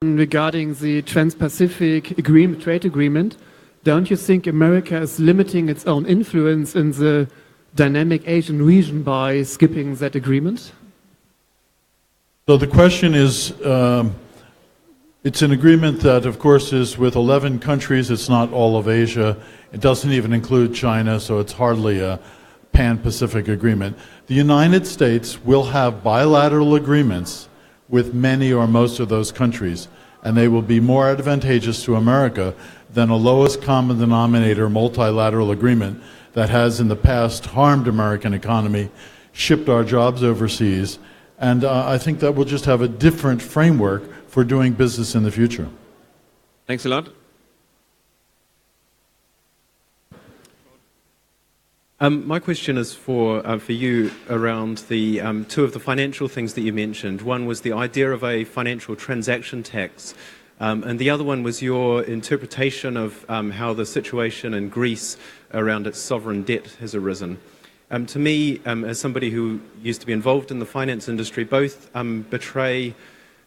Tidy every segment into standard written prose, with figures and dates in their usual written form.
regarding the Trans-Pacific agreement, trade agreement, don't you think America is limiting its own influence in the dynamic Asian region by skipping that agreement? So the question is, it's an agreement that, of course, is with 11 countries. It's not all of Asia. It doesn't even include China, so it's hardly a pan-Pacific agreement. The United States will have bilateral agreements with many or most of those countries, and they will be more advantageous to America than a lowest common denominator multilateral agreement that has in the past harmed American economy, shipped our jobs overseas, and I think that we'll just have a different framework for doing business in the future. Thanks a lot. My question is for you around the two of the financial things that you mentioned. One was the idea of a financial transaction tax, and the other one was your interpretation of how the situation in Greece around its sovereign debt has arisen. To me, as somebody who used to be involved in the finance industry, both betray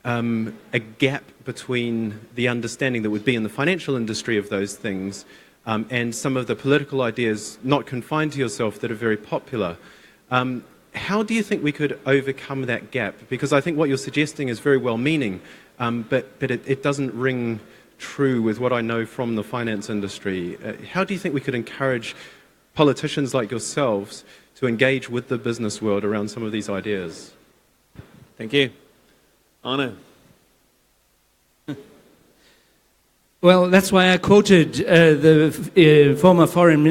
a gap between the understanding that would be in the financial industry of those things and some of the political ideas not confined to yourself that are very popular. How do you think we could overcome that gap? Because I think what you're suggesting is very well-meaning, but it doesn't ring true with what I know from the finance industry. How do you think we could encourage politicians like yourselves to engage with the business world around some of these ideas? Thank you. Arne. Well, that's why I quoted the former foreign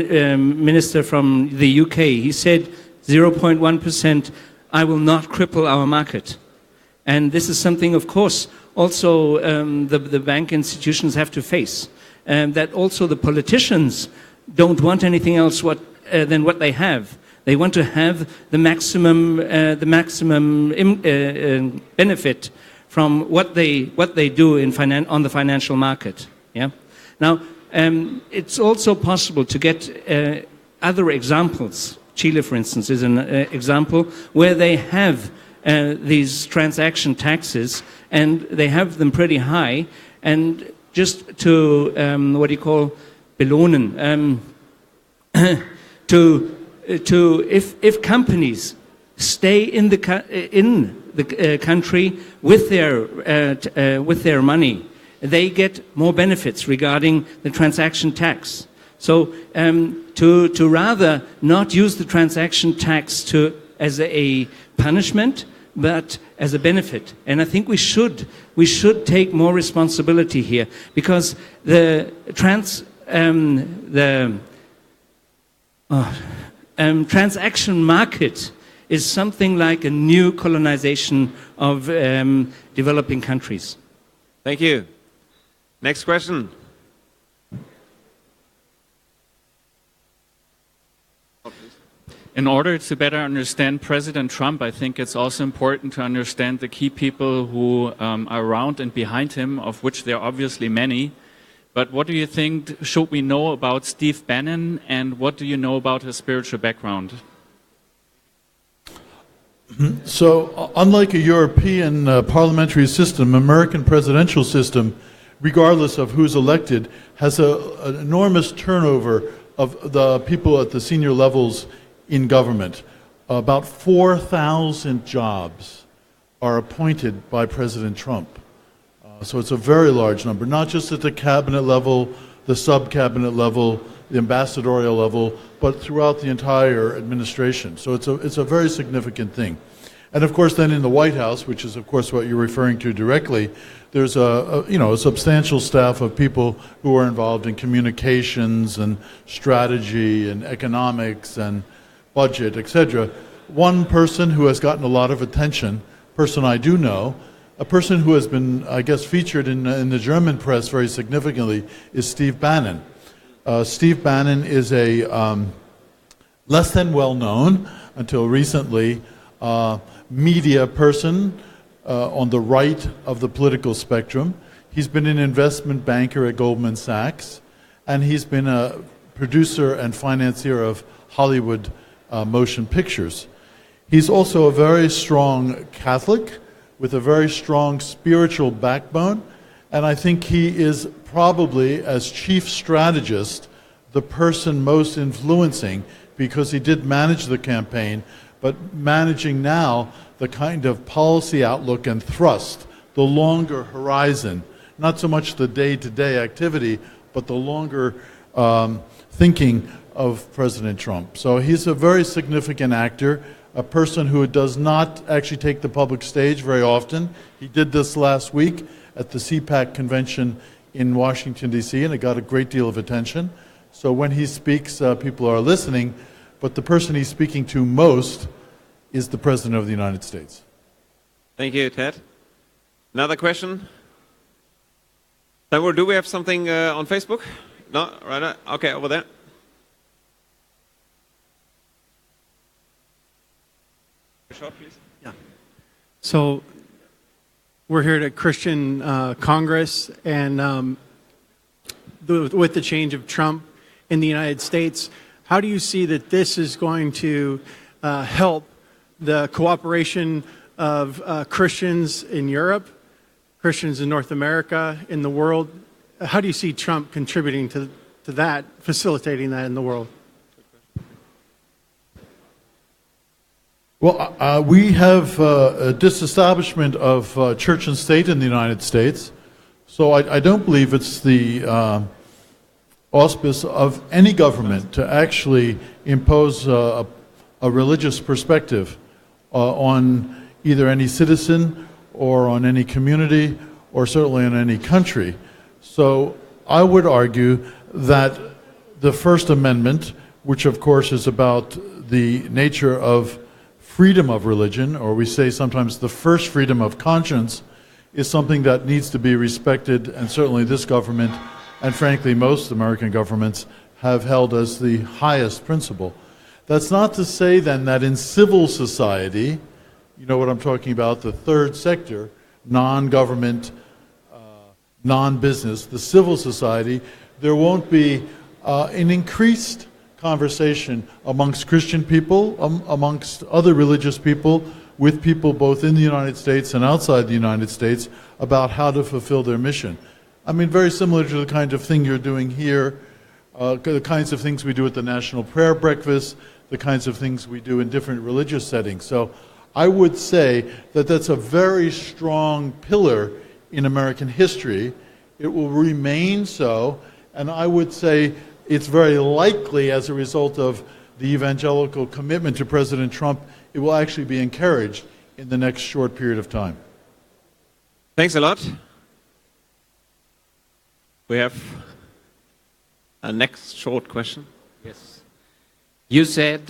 minister from the UK. He said 0.1%, I will not cripple our market. And this is something, of course, also the bank institutions have to face. That also the politicians don't want anything else than what they have. They want to have the maximum benefit from what they do on the financial market. Yeah. Now, it's also possible to get other examples. Chile, for instance, is an example where they have these transaction taxes, and they have them pretty high, and just to what do you call belohnen, if companies stay in the country with their money, they get more benefits regarding the transaction tax. So to rather not use the transaction tax as a punishment, but as a benefit. And I think we should take more responsibility here, because the transaction market is something like a new colonization of developing countries. Thank you. Next question. In order to better understand President Trump, I think it's also important to understand the key people who are around and behind him, of which there are obviously many. But what do you think should we know about Steve Bannon, and what do you know about his spiritual background? So, unlike a European parliamentary system, American presidential system, regardless of who's elected, has an enormous turnover of the people at the senior levels in government. About 4,000 jobs are appointed by President Trump. So it's a very large number, not just at the cabinet level, the sub-cabinet level, the ambassadorial level, but throughout the entire administration. So it's a very significant thing. And of course then in the White House, which is of course what you're referring to directly, there's a substantial staff of people who are involved in communications and strategy and economics and budget, etc. One person who has gotten a lot of attention, person I do know, a person who has been, I guess, featured in the German press very significantly is Steve Bannon. Steve Bannon is a less than well-known, until recently, media person on the right of the political spectrum. He's been an investment banker at Goldman Sachs, and he's been a producer and financier of Hollywood motion pictures. He's also a very strong Catholic with a very strong spiritual backbone, And I think he is probably, as chief strategist, the person most influencing, because he did manage the campaign, but managing now the kind of policy outlook and thrust, the longer horizon, not so much the day-to-day activity, but the longer thinking of President Trump. So he's a very significant actor, a person who does not actually take the public stage very often. He did this last week at the CPAC convention in Washington, D.C., and it got a great deal of attention. So when he speaks, people are listening, but the person he's speaking to most is the President of the United States. Thank you, Ted. Another question? Do we have something on Facebook? No? Right. Okay, over there. Short, please. Yeah. So we're here at a Christian Congress, and with the change of Trump in the United States, how do you see that this is going to help the cooperation of Christians in Europe, Christians in North America, in the world? How do you see Trump contributing to that, facilitating that in the world? Well, we have a disestablishment of church and state in the United States, so I don't believe it's the auspice of any government to actually impose a religious perspective on either any citizen or on any community or certainly on any country. So I would argue that the First Amendment, which of course is about the nature of freedom of religion, or we say sometimes the first freedom of conscience, is something that needs to be respected, and certainly this government, and frankly most American governments, have held as the highest principle. That's not to say then that in civil society, you know what I'm talking about, the third sector, non-government, non-business, the civil society, there won't be an increased conversation amongst Christian people, amongst other religious people, with people both in the United States and outside the United States about how to fulfill their mission. I mean, very similar to the kind of thing you're doing here, the kinds of things we do at the National Prayer Breakfast, the kinds of things we do in different religious settings. So I would say that that's a very strong pillar in American history. It will remain so, and I would say it's very likely, as a result of the evangelical commitment to President Trump, it will actually be encouraged in the next short period of time. Thanks a lot. We have a next short question. Yes. You said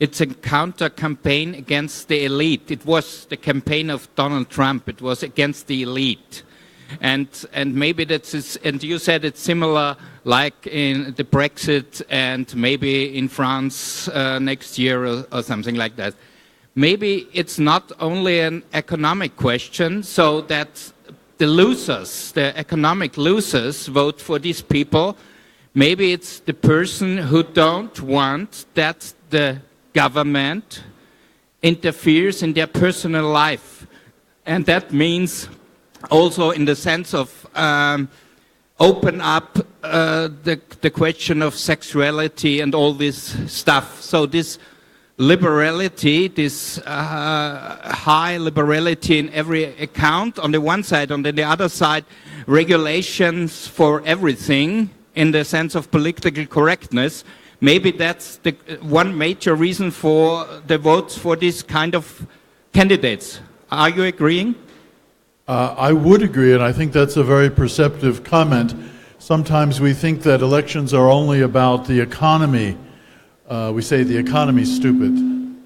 it's a counter campaign against the elite. It was the campaign of Donald Trump. It was against the elite. And maybe that's, and you said it's similar like in the Brexit and maybe in France next year or something like that. Maybe it's not only an economic question, so that the losers, the economic losers, vote for these people. Maybe it's the person who don't want that the government interferes in their personal life. And that means also in the sense of open up the question of sexuality and all this stuff. So this liberality, this high liberality in every account on the one side, on the other side, regulations for everything in the sense of political correctness. Maybe that's the one major reason for the votes for this kind of candidates. Are you agreeing? I would agree, and I think that's a very perceptive comment. Sometimes we think that elections are only about the economy. We say the economy's stupid.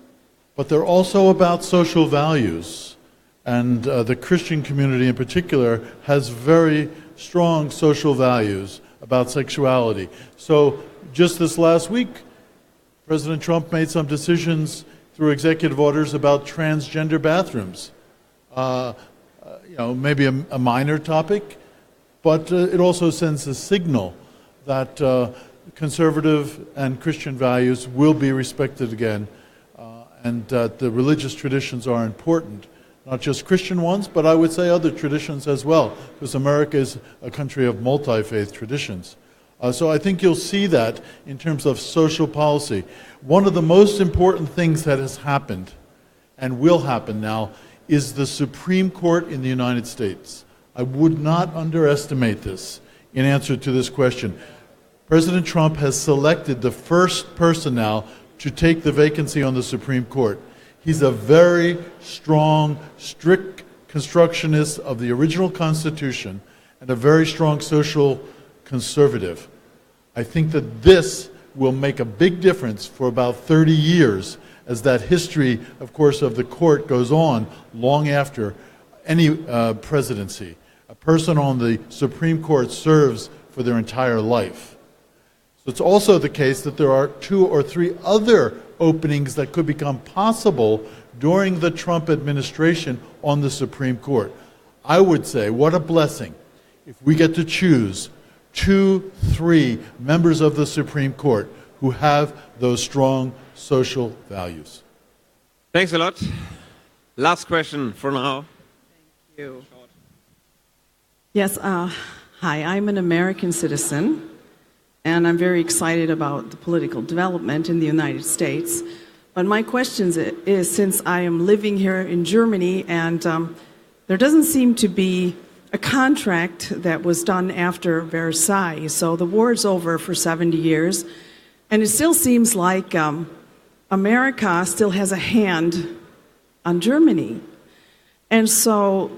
But they're also about social values. And the Christian community in particular has very strong social values about sexuality. So just this last week, President Trump made some decisions through executive orders about transgender bathrooms. You know, maybe a minor topic, but it also sends a signal that conservative and Christian values will be respected again, and that the religious traditions are important not just Christian ones, but I would say other traditions as well, because America is a country of multi-faith traditions. So I think you'll see that in terms of social policy. One of the most important things that has happened and will happen now is the Supreme Court in the United States. I would not underestimate this in answer to this question. President Trump has selected the first person now to take the vacancy on the Supreme Court. He's a very strong, strict constructionist of the original Constitution and a very strong social conservative. I think that this will make a big difference for about 30 years as that history, of course, of the court goes on long after any presidency. A person on the Supreme Court serves for their entire life. So it's also the case that there are 2 or 3 other openings that could become possible during the Trump administration on the Supreme Court. I would say, what a blessing if we get to choose 2, 3 members of the Supreme Court who have those strong social values. Thanks a lot. Last question for now. Thank you. Yes, hi, I'm an American citizen, and I'm very excited about the political development in the United States. But my question is, since I am living here in Germany, and there doesn't seem to be a contract that was done after Versailles, so the war is over for 70 years, and it still seems like America still has a hand on Germany. And so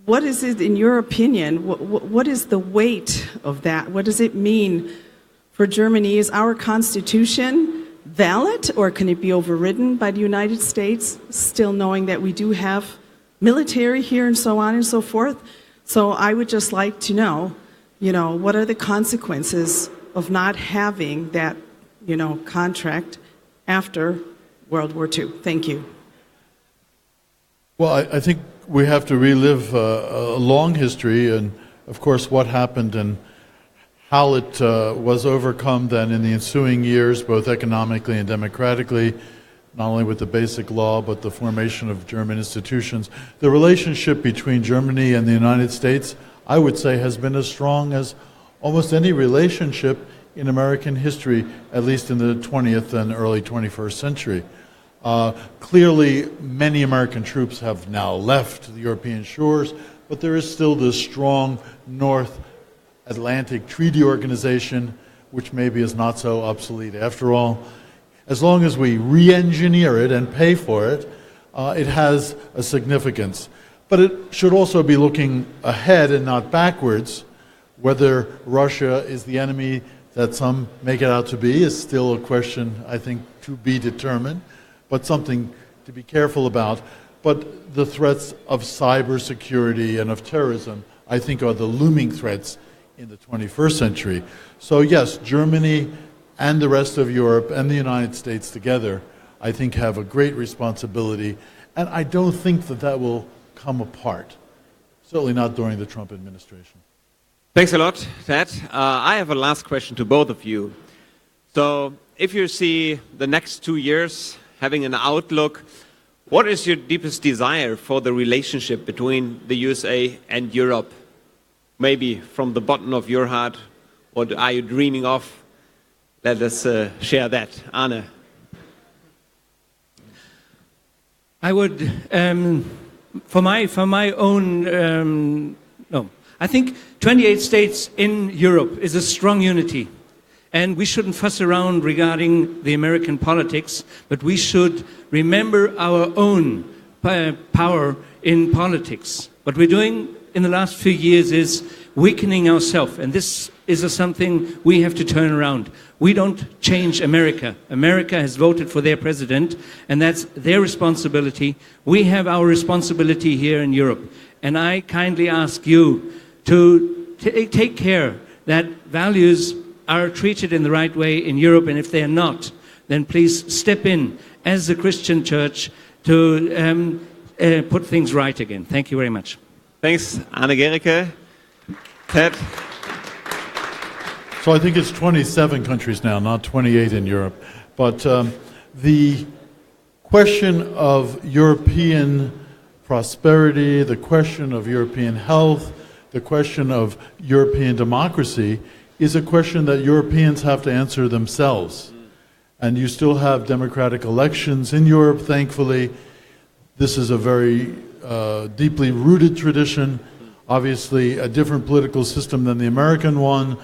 what is it, in your opinion, what is the weight of that? What does it mean for Germany? Is our Constitution valid, or can it be overridden by the United States, still knowing that we do have military here and so on and so forth? So I would just like to know, what are the consequences of not having that, contract after World War II? Thank you. Well, I think we have to relive a long history and, of course, what happened and how it was overcome then in the ensuing years, both economically and democratically, not only with the basic law, but the formation of German institutions. The relationship between Germany and the United States, I would say, has been as strong as almost any relationship in American history, at least in the 20th and early 21st century. Clearly, many American troops have now left the European shores, but there is still this strong North Atlantic Treaty Organization, which maybe is not so obsolete after all. As long as we re-engineer it and pay for it, it has a significance. But it should also be looking ahead and not backwards. Whether Russia is the enemy that some make it out to be is still a question, I think, to be determined, but something to be careful about. But the threats of cybersecurity and of terrorism, I think, are the looming threats in the 21st century. So yes, Germany and the rest of Europe and the United States together, I think, have a great responsibility. And I don't think that that will come apart, certainly not during the Trump administration. Thanks a lot, Ted. I have a last question to both of you. So if you see the next 2 years having an outlook, what is your deepest desire for the relationship between the USA and Europe? Maybe from the bottom of your heart, what are you dreaming of? Let us share that. Arne. I would, for my own, no. I think 28 states in Europe is a strong unity. And we shouldn't fuss around regarding the American politics, but we should remember our own power in politics. What we're doing in the last few years is weakening ourselves, and this is something we have to turn around. We don't change America. America has voted for their president, and that's their responsibility. We have our responsibility here in Europe. And I kindly ask you to take care that values are treated in the right way in Europe, and if they are not, then please step in as a Christian church to put things right again. Thank you very much. Thanks, Arne Gericke. Ted. So I think it's 27 countries now, not 28 in Europe. But the question of European prosperity, the question of European health, the question of European democracy is a question that Europeans have to answer themselves. And you still have democratic elections in Europe, thankfully. This is a very deeply rooted tradition, obviously a different political system than the American one,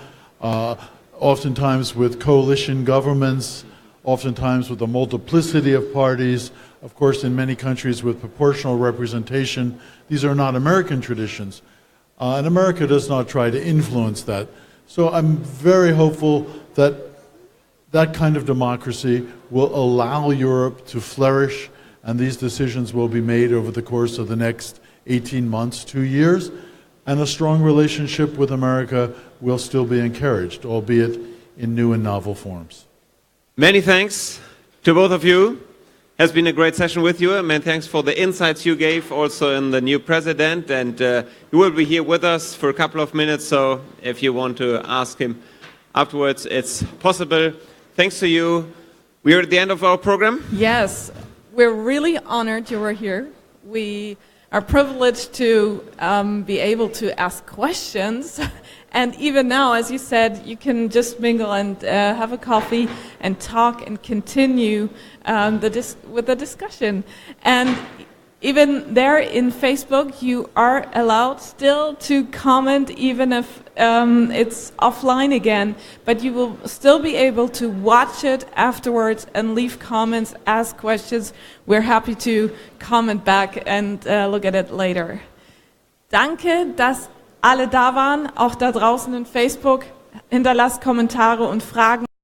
oftentimes with coalition governments, oftentimes with a multiplicity of parties, of course in many countries with proportional representation. These are not American traditions. And America does not try to influence that. So I'm very hopeful that that kind of democracy will allow Europe to flourish, and these decisions will be made over the course of the next 18 months, 2 years, and a strong relationship with America will still be encouraged, albeit in new and novel forms. Many thanks to both of you. Has been a great session with you, and many thanks for the insights you gave also in the new president, and you will be here with us for a couple of minutes, so if you want to ask him afterwards, it's possible. Thanks to you. We are at the end of our program. Yes, we're really honored you were here. We are privileged to be able to ask questions. And even now, as you said, you can just mingle and have a coffee and talk and continue with the discussion. And even there in Facebook, you are allowed still to comment, even if it's offline again. But you will still be able to watch it afterwards and leave comments, ask questions. We're happy to comment back and look at it later. Danke, dass alle da waren, auch da draußen in Facebook. Hinterlasst Kommentare und Fragen.